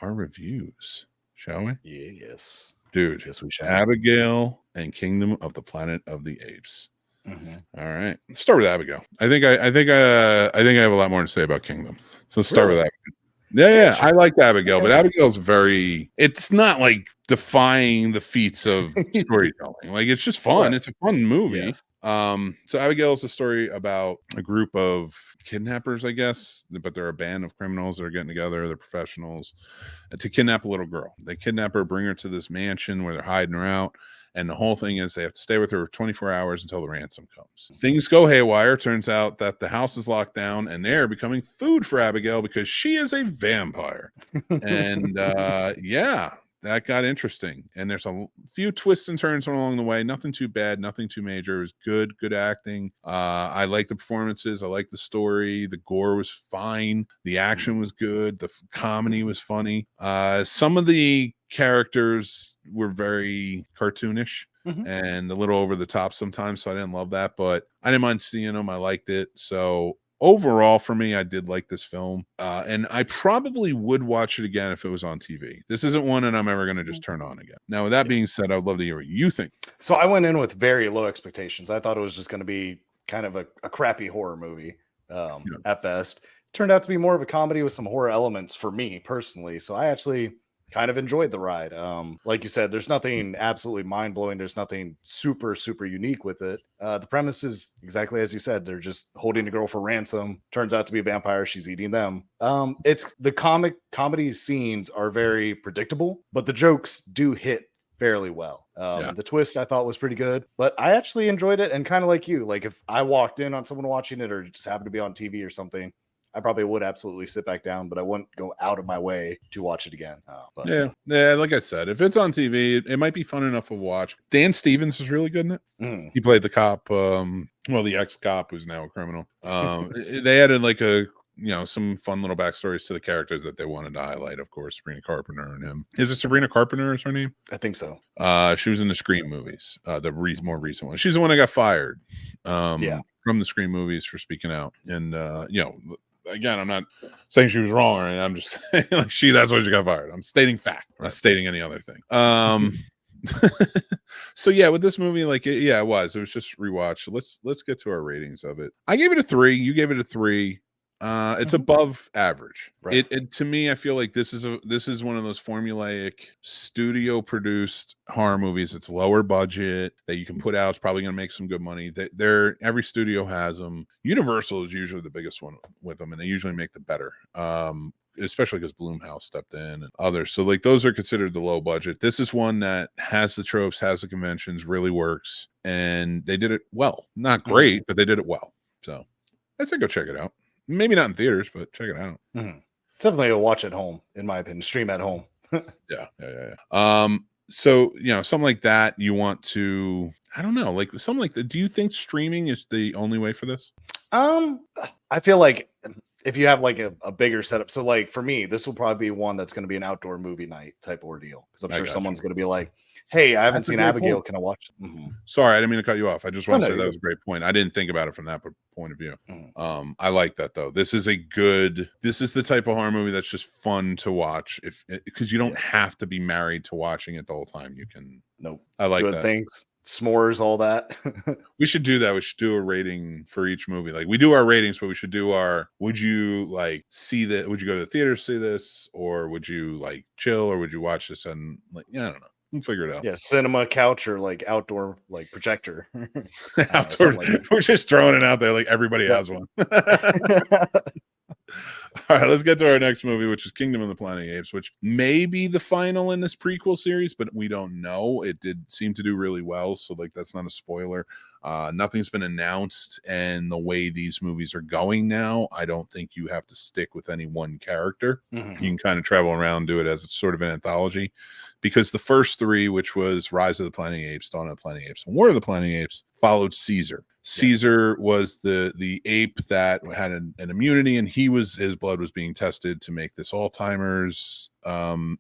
our reviews, shall we? Yes. Dude, Yes, we shall. Abigail and Kingdom of the Planet of the Apes. Mm-hmm. All right, let's start with Abigail. I think I have a lot more to say about Kingdom. So let's start with Abigail. Yeah, I like Abigail, but Abigail's it's not like defying the feats of storytelling. Like, it's just fun. Right. It's a fun movie. Yes. So Abigail is a story about a group of kidnappers, I guess, but they're a band of criminals that are getting together. They're professionals to kidnap a little girl. They kidnap her, bring her to this mansion where they're hiding her out. And the whole thing is they have to stay with her for 24 hours until the ransom comes. Things go haywire. Turns out that the house is locked down and they're becoming food for Abigail because she is a vampire. And that got interesting. And there's a few twists and turns along the way. Nothing too bad, nothing too major. It was good acting. I like the performances. I like the story. The gore was fine. The action was good. The comedy was funny. Some of the characters were very cartoonish and a little over the top sometimes, so I didn't love that, but I didn't mind seeing them. I liked it. So overall, for me, I did like this film, and I probably would watch it again if it was on TV. This isn't one that I'm ever going to just turn on again. Now, with that being said, I'd love to hear what you think. So I went in with very low expectations. I thought it was just going to be kind of a crappy horror movie at best. Turned out to be more of a comedy with some horror elements for me personally. So I actually kind of enjoyed the ride. Like you said, there's nothing absolutely mind-blowing. There's nothing super unique with it. The premise is exactly as you said. They're just holding a girl for ransom. Turns out to be a vampire. She's eating them. It's the comedy scenes are very predictable, but the jokes do hit fairly well. The twist I thought was pretty good, but I actually enjoyed it. And kind of like you, like if I walked in on someone watching it or just happened to be on TV or something, I probably would absolutely sit back down, but I wouldn't go out of my way to watch it again. Like I said, if it's on TV, it might be fun enough to watch. Dan Stevens is really good in it. He played the cop, the ex-cop who's now a criminal. They added like some fun little backstories to the characters that they wanted to highlight. Of course, Sabrina Carpenter and him. Is it Sabrina Carpenter is her name? I think so. She was in the Scream movies, the more recent one. She's the one that got fired from the Scream movies for speaking out. And, again, I'm not saying she was wrong or anything. I'm just saying that's why she got fired. I'm stating fact. I'm not stating any other thing. So with this movie, it was just rewatch. Let's get to our ratings of it. I gave it a 3. You gave it a 3. It's above average. Right. It to me, I feel like this is one of those formulaic studio produced horror movies. It's lower budget that you can put out. It's probably going to make some good money. Every studio has them. Universal is usually the biggest one with them, and they usually make the better. Especially because Blumhouse stepped in and others. So those are considered the low budget. This is one that has the tropes, has the conventions, really works, and they did it well. Not great, but they did it well. So I say go check it out. Maybe not in theaters, but check it out. It's definitely a watch at home, in my opinion. Stream at home. Yeah. So something like that, you want to, I don't know, like something like that. Do you think streaming is the only way for this? I feel like if you have like a bigger setup, so like for me, this will probably be one that's going to be an outdoor movie night type ordeal, because I'm sure someone's going to be like, hey, I haven't seen Abigail. Can I watch it? Sorry, I didn't mean to cut you off. I just want to say that was a great point. I didn't think about it from that point of view. I like that though. This is the type of horror movie that's just fun to watch because you don't have to be married to watching it the whole time. You can. Nope. I like good that. Things. S'mores, all that. We should do that. We should do a rating for each movie. Like we do our ratings, but we should do would you see that? Would you go to the theater to see this, or would you chill, or would you watch this and I don't know. We'll figure it out. Yeah, cinema couch or outdoor projector. Outdoor. We're just throwing it out there like everybody has one. All right, let's get to our next movie, which is Kingdom of the Planet of the Apes, which may be the final in this prequel series, but we don't know. It did seem to do really well, so that's not a spoiler. Nothing's been announced, and the way these movies are going now, I don't think you have to stick with any one character. You can kind of travel around and do it as sort of an anthology, because the first 3, which was Rise of the Planet of the Apes, Dawn of the Planet of the Apes, and War of the Planet of the Apes, followed Caesar. Caesar was the ape that had an immunity, and his blood was being tested to make this Alzheimer's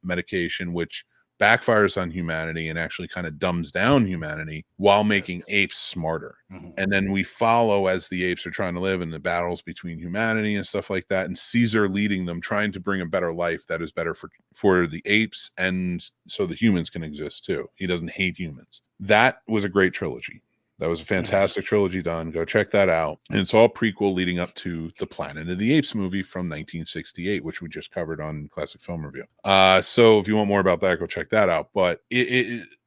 medication, which backfires on humanity and actually kind of dumbs down humanity while making apes smarter. And then we follow as the apes are trying to live in the battles between humanity and stuff like that, and Caesar leading them, trying to bring a better life that is better for the apes, and so the humans can exist too. He doesn't hate humans. That was a great trilogy. That was a fantastic trilogy done. Go check that out. And it's all prequel leading up to the Planet of the Apes movie from 1968, which we just covered on Classic Film Review. So if you want more about that, go check that out. But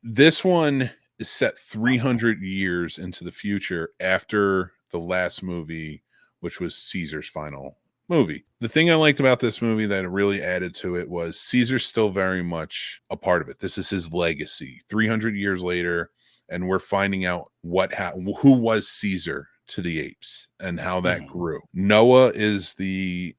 this one is set 300 years into the future after the last movie, which was Caesar's final movie. The thing I liked about this movie that really added to it was Caesar's still very much a part of it. This is his legacy. 300 years later, and we're finding out who was Caesar to the apes and how that grew. Noah is the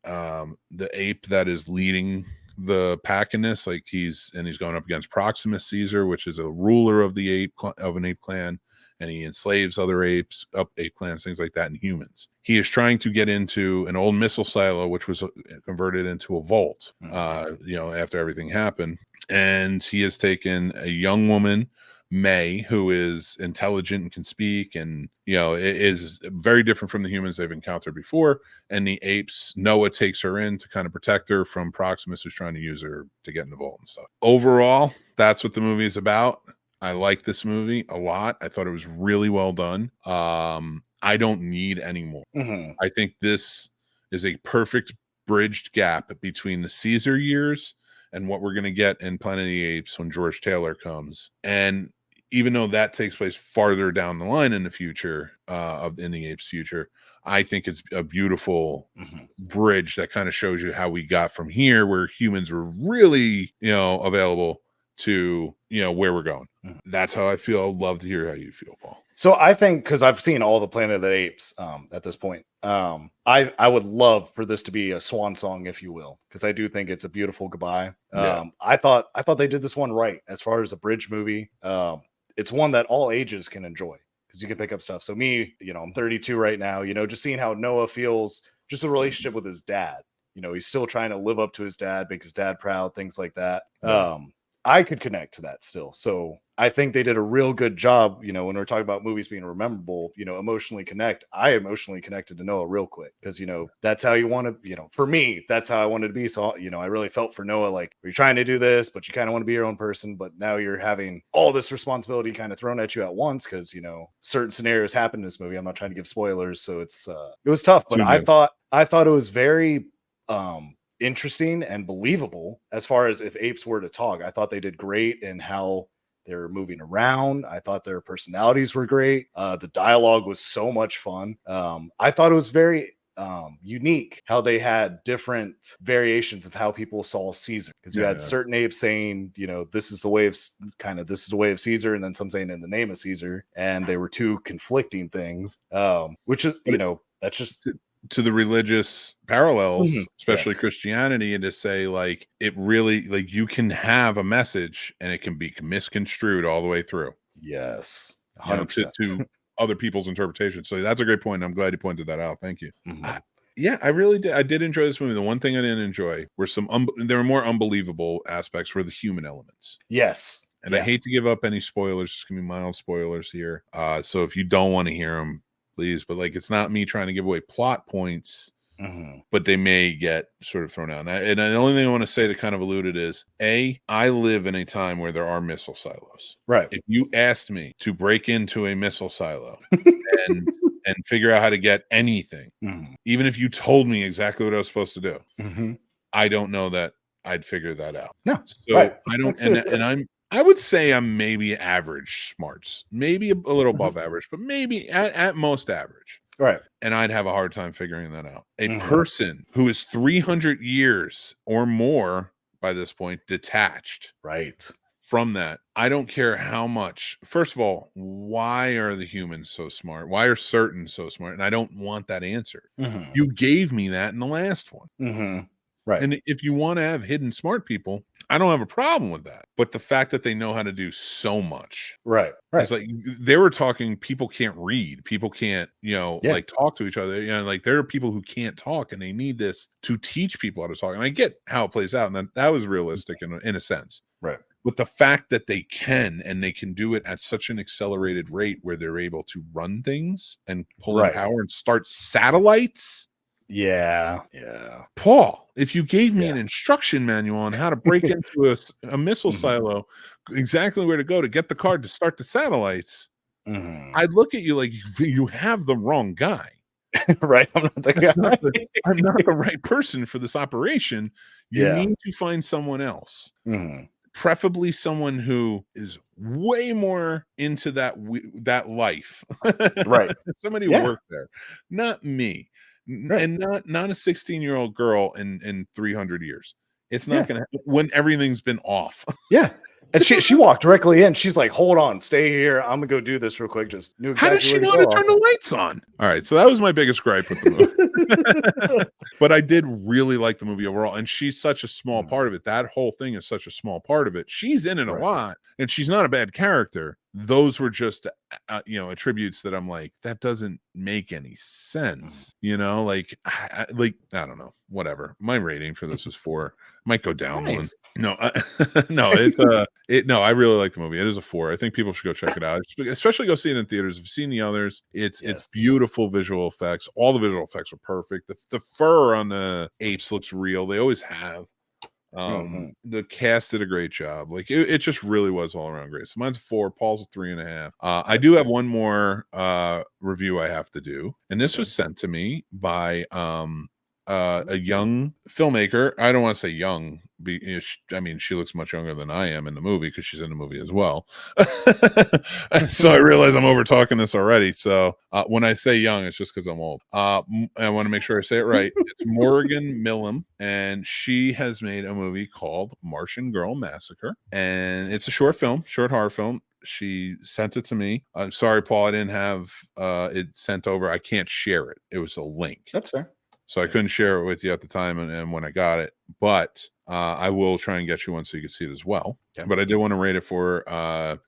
ape that is leading the pack in this. Like he's going up against Proximus Caesar, which is a ruler of the an ape clan, and he enslaves other apes, ape clans, things like that, and humans. He is trying to get into an old missile silo, which was converted into a vault. After everything happened, and he has taken a young woman, May, who is intelligent and can speak, and is very different from the humans they've encountered before. And the apes, Noah takes her in to kind of protect her from Proximus, who's trying to use her to get in the vault and stuff. Overall, that's what the movie is about. I like this movie a lot. I thought it was really well done. I don't need any more. I think this is a perfect bridged gap between the Caesar years and what we're going to get in Planet of the Apes when George Taylor comes. And even though that takes place farther down the line in the future, in the Apes future, I think it's a beautiful bridge that kind of shows you how we got from here, where humans were really, available, to, where we're going. That's how I feel. I'd love to hear how you feel, Paul. So I think, because I've seen all the Planet of the Apes at this point, I would love for this to be a swan song, if you will, because I do think it's a beautiful goodbye. I thought they did this one right as far as a bridge movie. It's one that all ages can enjoy because you can pick up stuff. So me, I'm 32 right now, just seeing how Noah feels, just a relationship with his dad. He's still trying to live up to his dad, make his dad proud, things like that. I could connect to that still. So I think they did a real good job, when we're talking about movies being memorable, emotionally connect. I emotionally connected to Noah real quick because, that's how you want to, for me, that's how I wanted to be. So, I really felt for Noah, like, you're trying to do this, but you kind of want to be your own person. But now you're having all this responsibility kind of thrown at you at once because, certain scenarios happen in this movie. I'm not trying to give spoilers. So it was tough, but I thought it was very, interesting and believable as far as if apes were to talk. I thought they did great in how they're moving around. I thought their personalities were great. The dialogue was so much fun. I thought it was very unique how they had different variations of how people saw Caesar, because you had certain apes saying, this is the way of Caesar, and then some saying in the name of Caesar, and they were two conflicting things, which is, that's just to the religious parallels, especially Christianity, and to say, like, it really, like, you can have a message and it can be misconstrued all the way through. Yes. 100%. To other people's interpretation. So that's a great point. I'm glad you pointed that out. Thank you. I really did. I did enjoy this movie. The one thing I didn't enjoy were there were more unbelievable aspects, were the human elements. Yes. And I hate to give up any spoilers. It's gonna be mild spoilers here. So if you don't want to hear them, please, but like, it's not me trying to give away plot points, but they may get sort of thrown out. And the only thing I want to say to kind of allude it is, I live in a time where there are missile silos. Right. If you asked me to break into a missile silo and figure out how to get anything, even if you told me exactly what I was supposed to do, I don't know that I'd figure that out. No. So I don't, and I would say I'm maybe average smarts, maybe a little above average, but maybe at most average. Right. And I'd have a hard time figuring that out. A person who is 300 years or more by this point detached from that, I don't care how much. First of all, why are the humans so smart? Why are certain so smart? And I don't want that answer. You gave me that in the last one. Right. And if you want to have hidden smart people, I don't have a problem with that. But the fact that they know how to do so much. Right. It's like they were talking, people can't read. People can't, like, talk to each other. Like, there are people who can't talk, and they need this to teach people how to talk. And I get how it plays out. And that was realistic in a sense. Right. But the fact that they can, and they can do it at such an accelerated rate where they're able to run things and pull in power and start satellites. Yeah. Paul, if you gave me an instruction manual on how to break into a missile silo, exactly where to go to get the card to start the satellites, I'd look at you like you have the wrong guy. Right. I'm not the guy. I'm not the right person for this operation. You need to find someone else. Preferably someone who is way more into that life. Right. Somebody who worked there. Not me. And not a 16-year-old girl in 300 years. It's not gonna happen when everything's been off. Yeah. And she walked directly in. She's like, hold on, stay here. I'm gonna go do this real quick. Just knew exactly. How does she know how to turn the lights on? All right, so that was my biggest gripe with the movie. But I did really like the movie overall, and she's such a small part of it. That whole thing is such a small part of it. She's in it a lot, and she's not a bad character. Those were just attributes that I'm like, that doesn't make any sense. Like I don't know, whatever. My rating for this was 4. Might go down one. No, I really like the movie. It is a 4. I think people should go check it out, especially go see it in theaters. If you've seen the others, it's beautiful visual effects. All the visual effects are perfect. The fur on the apes looks real. They always have. The cast did a great job. Like it just really was all around great. So mine's a 4. Paul's a 3.5. I do have one more review I have to do, and this was sent to me by a young filmmaker. I don't want to say young. She looks much younger than I am in the movie because she's in the movie as well. So I realize I'm over talking this already. So when I say young, it's just because I'm old. I want to make sure I say it right. It's Morgan Millam, and she has made a movie called Martian Girl Massacre, and it's a short horror film. She sent it to me. I'm sorry, Paul, I didn't have it sent over. I can't share it. It was a link. That's fair. So I couldn't share it with you at the time and when I got it, but I will try and get you one so you can see it as well. Yeah. But I did want to rate it for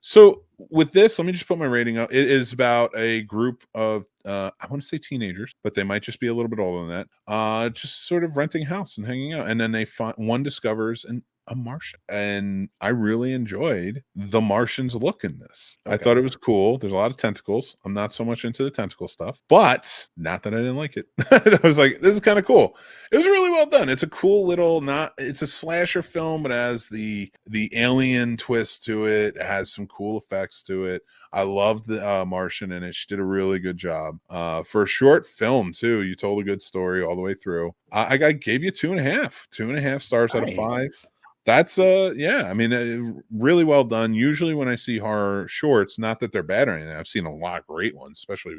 so with this, let me just put my rating up. It is about a group of I want to say teenagers, but they might just be a little bit older than that. Just sort of renting a house and hanging out, and then they find one discovers a Martian, and I really enjoyed the Martian's look in this. I thought it was cool. There's a lot of tentacles. I'm not so much into the tentacle stuff, but not that I didn't like it. I was like, this is kind of cool. It was really well done. It's a cool little it's a slasher film, but it has the alien twist to it. It has some cool effects to it. I loved the Martian in it. She did a really good job. For a short film too, you told a good story all the way through. I gave you 2.5 stars out of 5. That's really well done. Usually when I see horror shorts, not that they're bad or anything, I've seen a lot of great ones, especially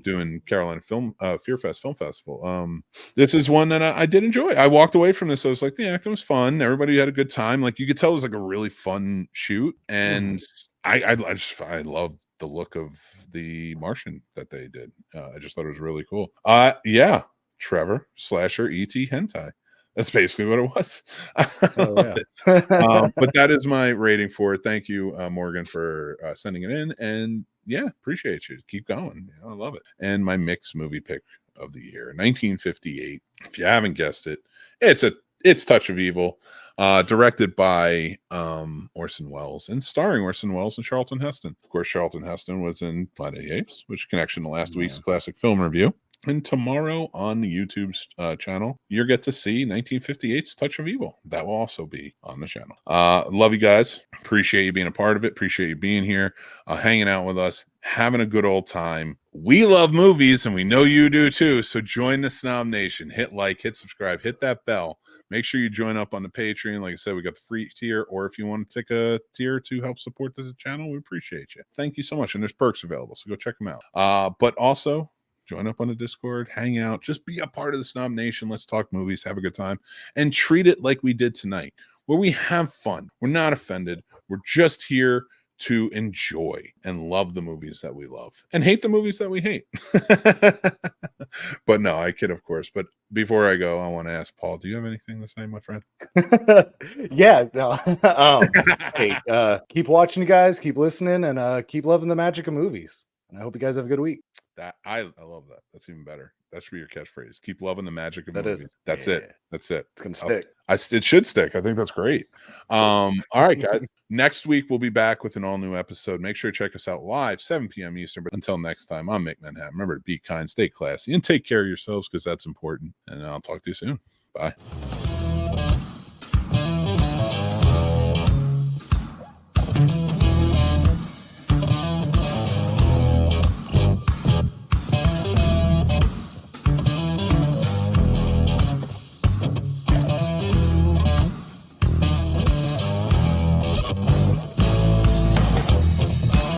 doing Carolina Fear Fest Film Festival. This is one that I did enjoy. I walked away from this. I was like, the acting was fun. Everybody had a good time. Like you could tell it was like a really fun shoot. And I loved the look of the Martian that they did. I just thought it was really cool. Trevor slasher E.T. hentai. That's basically what it was. But that is my rating for it. Thank you, Morgan, for sending it in. And appreciate you. Keep going. I love it. And my mixed movie pick of the year, 1958. If you haven't guessed it, it's Touch of Evil, directed by Orson Welles and starring Orson Welles and Charlton Heston. Of course, Charlton Heston was in Planet of the Apes, which connection to last week's classic film review. And tomorrow on the YouTube channel, you'll get to see 1958's Touch of Evil. That will also be on the channel. Love you guys. Appreciate you being a part of it. Appreciate you being here, hanging out with us, having a good old time. We love movies, and we know you do too. So join the Snob Nation. Hit like, hit subscribe, hit that bell. Make sure you join up on the Patreon. Like I said, we got the free tier, or if you want to take a tier to help support the channel, we appreciate you. Thank you so much. And there's perks available, so go check them out. But also, join up on the Discord, hang out, just be a part of the Snob Nation. Let's talk movies, have a good time, and treat it like we did tonight, where we have fun. We're not offended. We're just here to enjoy and love the movies that we love and hate the movies that we hate. But no, I kid, of course. But before I go, I want to ask Paul, do you have anything to say, my friend? Hey, keep watching, you guys, keep listening, and keep loving the magic of movies. And I hope you guys have a good week. That I love that. That's even better. That should be your catchphrase. Keep loving the magic of That movies. is. That's Yeah. it. That's it. It's gonna stick. It should stick. I think that's great. All right, guys. Next week we'll be back with an all new episode. Make sure to check us out live 7 p.m. Eastern. But until next time, I'm Mick Manhattan. Remember to be kind, stay classy, and take care of yourselves because that's important. And I'll talk to you soon. Bye.